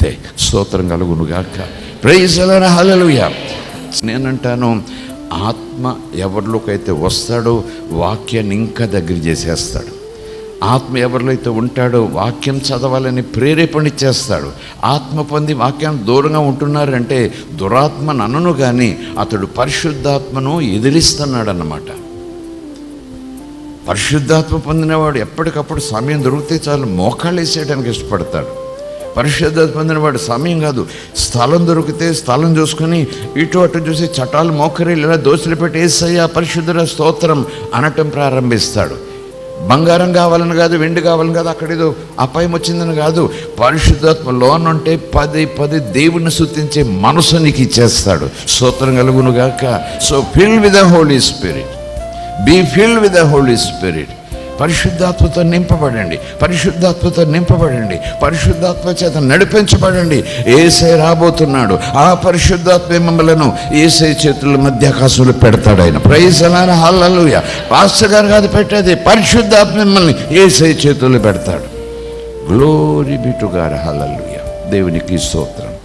అంతే. స్తోత్రం కలుగునుగాక. Praise the lord. హల్లెలూయా. నేనంటాను, ఆత్మ ఎవరిలోకైతే వస్తాడో వాక్యాన్ని ఇంకా దగ్గర చేసేస్తాడు. ఆత్మ ఎవరిలో అయితే ఉంటాడో వాక్యం చదవాలని ప్రేరేపణ చేస్తాడు. ఆత్మ పొంది వాక్యాన్ని దూరంగా ఉంటున్నారంటే దురాత్మ నన్ను కానీ అతడు పరిశుద్ధాత్మను ఎదిరిస్తున్నాడు అన్నమాట. పరిశుద్ధాత్మ పొందినవాడు ఎప్పటికప్పుడు సమయం దొరికితే చాలు మోకాళ్ళు వేసేయడానికి ఇష్టపడతాడు. పరిశుద్ధాత్మ పొందినవాడు సమయం కాదు, స్థలం దొరికితే స్థలం చూసుకొని ఇటు అటు చూసి చట్టాలు మోకరీలు ఇలా దోశలు పెట్టి యేసయ్యా పరిశుద్ధుల స్తోత్రం అనటం ప్రారంభిస్తాడు. బంగారం కావాలని కాదు, వెండి కావాలని కాదు, అక్కడేదో అపాయం వచ్చిందని కాదు. పరిశుద్ధాత్మ లోనుంటే 10 దేవుని స్తుతించే మనసు నీకు ఇచ్చేస్తాడు. స్తోత్రం కలుగునుగాక. So fill with the Holy Spirit, be filled with the Holy Spirit. పరిశుద్ధాత్మతో నింపబడండి, పరిశుద్ధాత్మతో నింపబడండి, పరిశుద్ధాత్మ చేత నడిపించబడండి. యేసయ్య రాబోతున్నాడు. ఆ పరిశుద్ధాత్మ మిమ్మలను యేసయ్య చేతుల మధ్య ఆకాశంలో పెడతాడు ఆయన. Praise the lord. Hallelujah. Pastor గారు కాదు పెట్టేది, పరిశుద్ధాత్మ మిమ్మల్ని యేసయ్య చేతుల్లో పెడతాడు. Glory be to God. Hallelujah. దేవునికి స్తోత్రం.